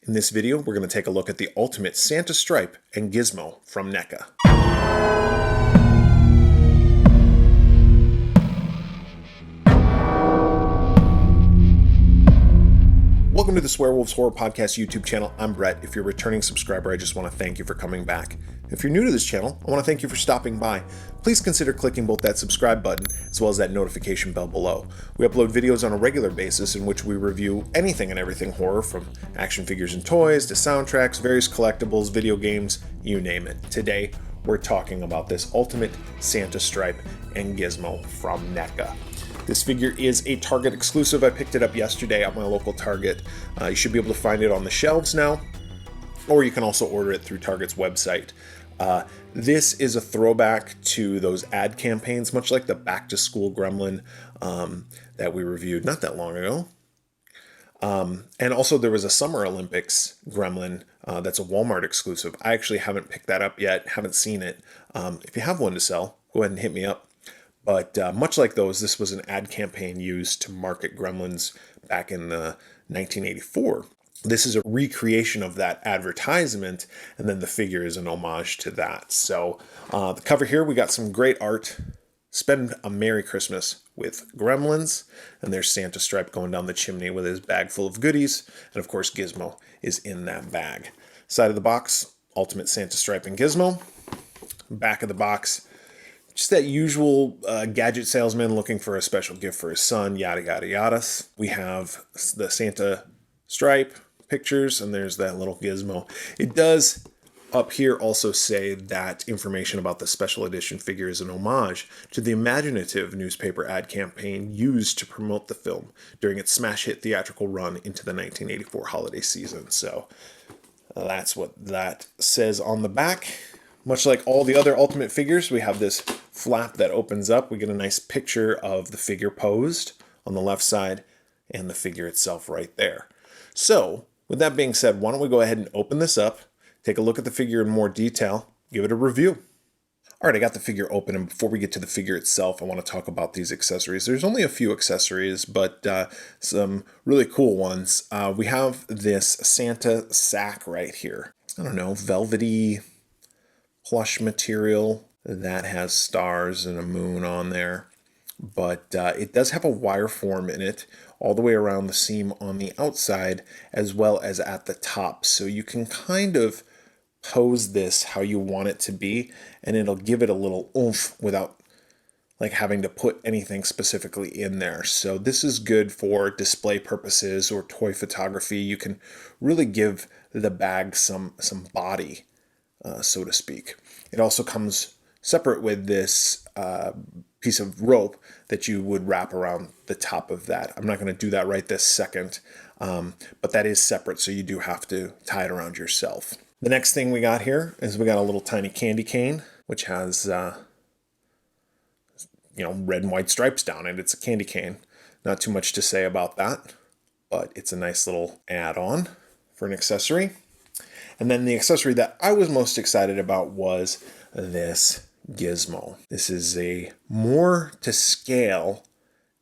In this video, we're going to take a look at the ultimate Santa stripe and Gizmo from NECA. Welcome to the Swearwolves Horror Podcast YouTube channel. I'm Brett. If you're a returning subscriber, I just want to thank you for coming back. If you're new to this channel, I want to thank you for stopping by. Please consider clicking both that subscribe button as well as that notification bell below. We upload videos on a regular basis in which we review anything and everything horror, from action figures and toys to soundtracks, various collectibles, video games, you name it. Today, we're talking about this ultimate Santa stripe and Gizmo from NECA. This figure is a Target exclusive. I picked it up yesterday at my local Target. You should be able to find it on the shelves now, or you can also order it through Target's website. This is a throwback to those ad campaigns, much like the Back to School Gremlin that we reviewed not that long ago. And also there was a Summer Olympics Gremlin that's a Walmart exclusive. I actually haven't picked that up yet, haven't seen it. If you have one to sell, go ahead and hit me up. But much like those, this was an ad campaign used to market Gremlins back in 1984. This is a recreation of that advertisement, and then the figure is an homage to that. So the cover here, we got some great art. Spend a Merry Christmas with Gremlins, and there's Santa stripe going down the chimney with his bag full of goodies, and of course Gizmo is in that bag. Side of the box, Ultimate Santa stripe and Gizmo. Back of the box, just that usual gadget salesman looking for a special gift for his son, yada, yada, yada. We have the Santa stripe pictures, and there's that little Gizmo. It does up here also say that information about the special edition figure is an homage to the imaginative newspaper ad campaign used to promote the film during its smash hit theatrical run into the 1984 holiday season. So that's what that says on the back. Much like all the other Ultimate figures, we have this flap that opens up. We get a nice picture of the figure posed on the left side and the figure itself right there. So, with that being said, why don't we go ahead and open this up, take a look at the figure in more detail, give it a review. All right, I got the figure open, and before we get to the figure itself, I want to talk about these accessories. There's only a few accessories, but some really cool ones. We have this Santa sack right here. I don't know, velvety plush material that has stars and a moon on there, but it does have a wire form in it all the way around the seam on the outside as well as at the top, so you can kind of pose this how you want it to be, and it'll give it a little oomph without like having to put anything specifically in there. So this is good for display purposes or toy photography. You can really give the bag some body, so to speak. It also comes separate with this piece of rope that you would wrap around the top of that. I'm not going to do that right this second, but that is separate, so you do have to tie it around yourself. The next thing we got here is we got a little tiny candy cane, which has red and white stripes down it. It's a candy cane. Not too much to say about that, but it's a nice little add-on for an accessory. And then the accessory that I was most excited about was this Gizmo. This is a more to scale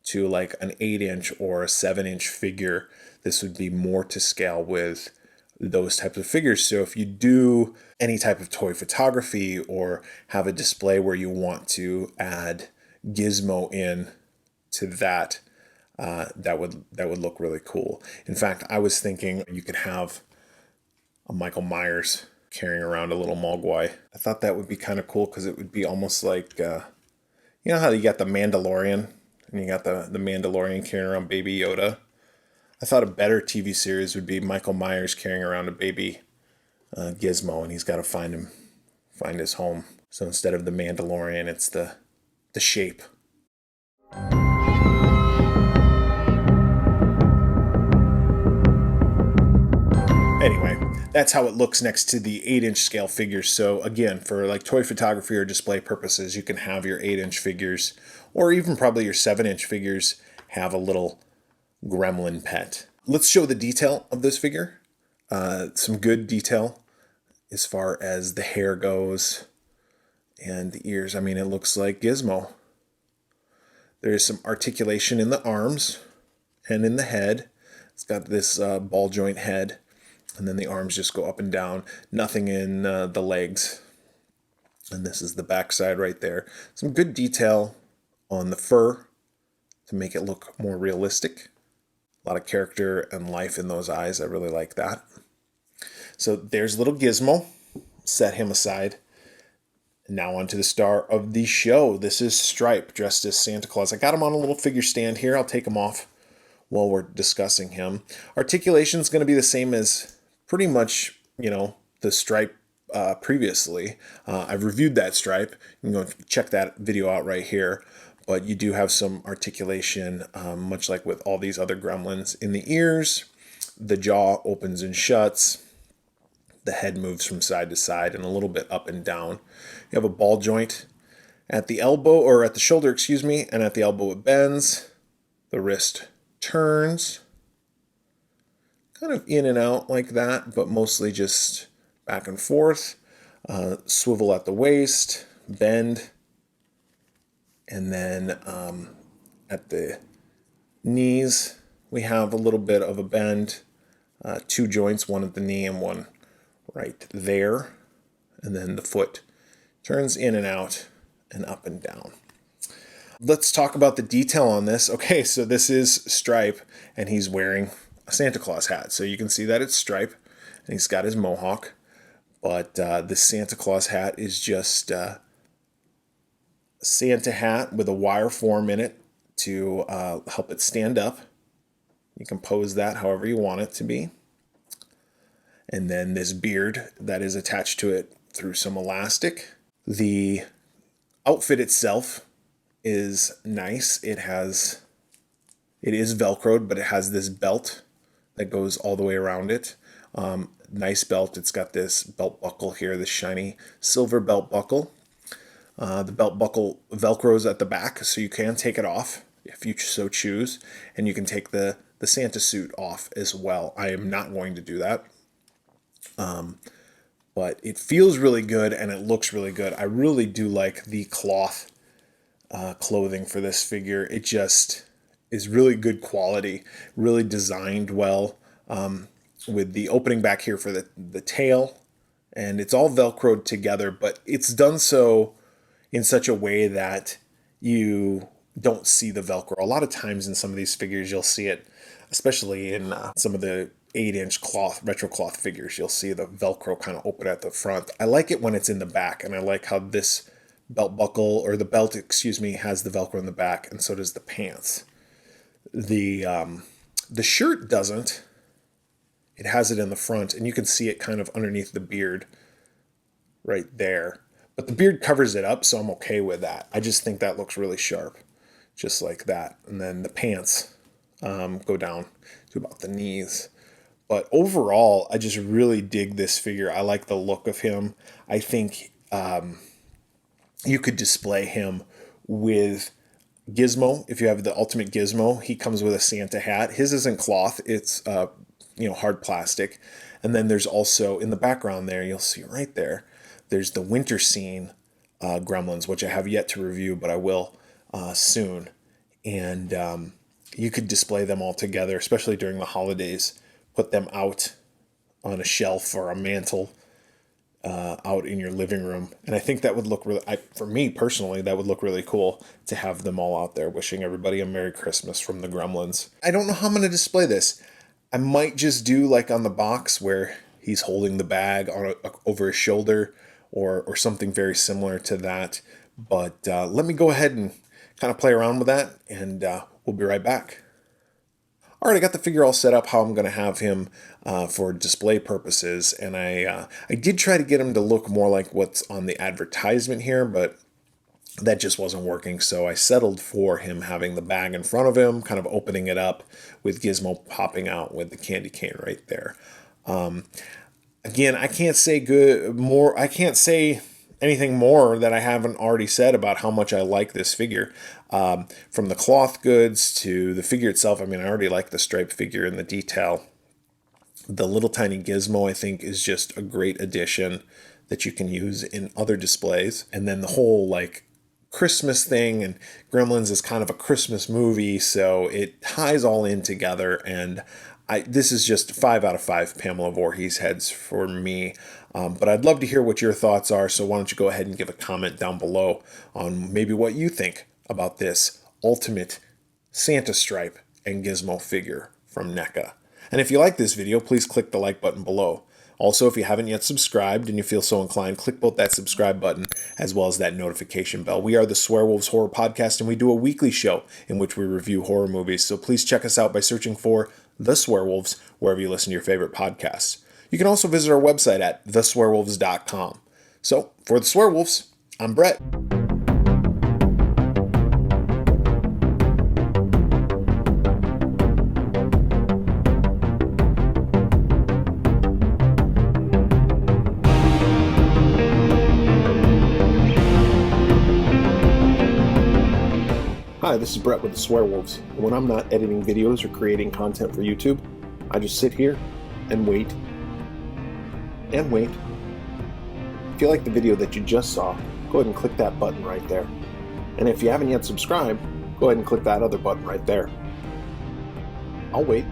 to like an 8-inch or a 7-inch figure. This would be more to scale with those types of figures. So if you do any type of toy photography or have a display where you want to add Gizmo in to that, that would look really cool. In fact, I was thinking you could have a Michael Myers carrying around a little Mogwai. I thought that would be kind of cool because it would be almost like, you know how you got the Mandalorian and you got the Mandalorian carrying around Baby Yoda? I thought a better TV series would be Michael Myers carrying around a baby Gizmo, and he's got to find his home. So instead of the Mandalorian, it's the shape. Anyway, that's how it looks next to the 8-inch scale figures. So again, for like toy photography or display purposes, you can have your 8-inch figures, or even probably your 7-inch figures, have a little Gremlin pet. Let's show the detail of this figure. Some good detail as far as the hair goes and the ears. I mean, it looks like Gizmo. There's some articulation in the arms and in the head. It's got this ball joint head. And then the arms just go up and down, nothing in the legs. And this is the backside right there. Some good detail on the fur to make it look more realistic. A lot of character and life in those eyes. I really like that. So there's little Gizmo. Set him aside. Now on to the star of the show. This is Stripe, dressed as Santa Claus. I got him on a little figure stand here. I'll take him off while we're discussing him. Articulation is going to be the same as pretty much, the Stripe previously. I've reviewed that Stripe. You can go check that video out right here. But you do have some articulation, much like with all these other gremlins. In the ears, the jaw opens and shuts. The head moves from side to side and a little bit up and down. You have a ball joint at the elbow, or at the shoulder, and at the elbow it bends. The wrist turns, kind of in and out like that, but mostly just back and forth. Swivel at the waist, bend, and then at the knees we have a little bit of a bend. Two joints, one at the knee and one right there. And then the foot turns in and out and up and down. Let's talk about the detail on this. Okay, so this is Stripe, and he's wearing a Santa Claus hat. So you can see that it's Stripe, and he's got his mohawk. But this Santa Claus hat is just a Santa hat with a wire form in it to help it stand up. You can pose that however you want it to be. And then this beard that is attached to it through some elastic. The outfit itself is nice. It is Velcroed, but it has this belt that goes all the way around it. Nice belt. It's got this belt buckle here, this shiny silver belt buckle. The belt buckle Velcros at the back, so you can take it off if you so choose. And you can take the Santa suit off as well. I am not going to do that. But it feels really good and it looks really good. I really do like the cloth clothing for this figure. It just is really good quality, really designed well, with the opening back here for the tail. And it's all Velcroed together, but it's done so in such a way that you don't see the Velcro. A lot of times in some of these figures, you'll see it, especially in some of the 8-inch cloth, retro cloth figures, you'll see the Velcro kind of open at the front. I like it when it's in the back, and I like how this belt buckle, or the belt, has the Velcro in the back, and so does the pants. The shirt doesn't. It has it in the front, and you can see it kind of underneath the beard right there. But the beard covers it up, so I'm okay with that. I just think that looks really sharp, just like that. And then the pants go down to about the knees. But overall, I just really dig this figure. I like the look of him. I think you could display him with Gizmo. If you have the ultimate Gizmo, he comes with a Santa hat. His isn't cloth. It's hard plastic. And then there's also, in the background there, you'll see right there, there's the winter scene Gremlins, which I have yet to review, but I will soon. And you could display them all together, especially during the holidays. Put them out on a shelf or a mantle out in your living room. And I think that would look really, for me personally, that would look really cool to have them all out there wishing everybody a Merry Christmas from the Gremlins. I don't know how I'm going to display this. I might just do like on the box where he's holding the bag over his shoulder or something very similar to that. But let me go ahead and kind of play around with that, and we'll be right back. All right, I got the figure all set up how I'm going to have him for display purposes, and I did try to get him to look more like what's on the advertisement here, but that just wasn't working, so I settled for him having the bag in front of him, kind of opening it up with Gizmo popping out with the candy cane right there. Again, I can't say anything more that I haven't already said about how much I like this figure. From the cloth goods to the figure itself, I already like the Stripe figure and the detail. The little tiny Gizmo, I think, is just a great addition that you can use in other displays. And then the whole, Christmas thing, and Gremlins is kind of a Christmas movie, so it ties all in together, and This is just 5 out of 5 Pamela Voorhees heads for me. But I'd love to hear what your thoughts are, so why don't you go ahead and give a comment down below on maybe what you think about this ultimate Santa stripe and Gizmo figure from NECA. And if you like this video, please click the like button below. Also, if you haven't yet subscribed and you feel so inclined, click both that subscribe button as well as that notification bell. We are the Swearwolves Horror Podcast, and we do a weekly show in which we review horror movies. So please check us out by searching for The Swearwolves wherever you listen to your favorite podcasts. You can also visit our website at theswearwolves.com. So, for the Swearwolves, I'm Brett. Hi, this is Brett with the Swearwolves. When I'm not editing videos or creating content for YouTube, I just sit here and wait. And wait. If you like the video that you just saw, go ahead and click that button right there. And if you haven't yet subscribed, go ahead and click that other button right there. I'll wait.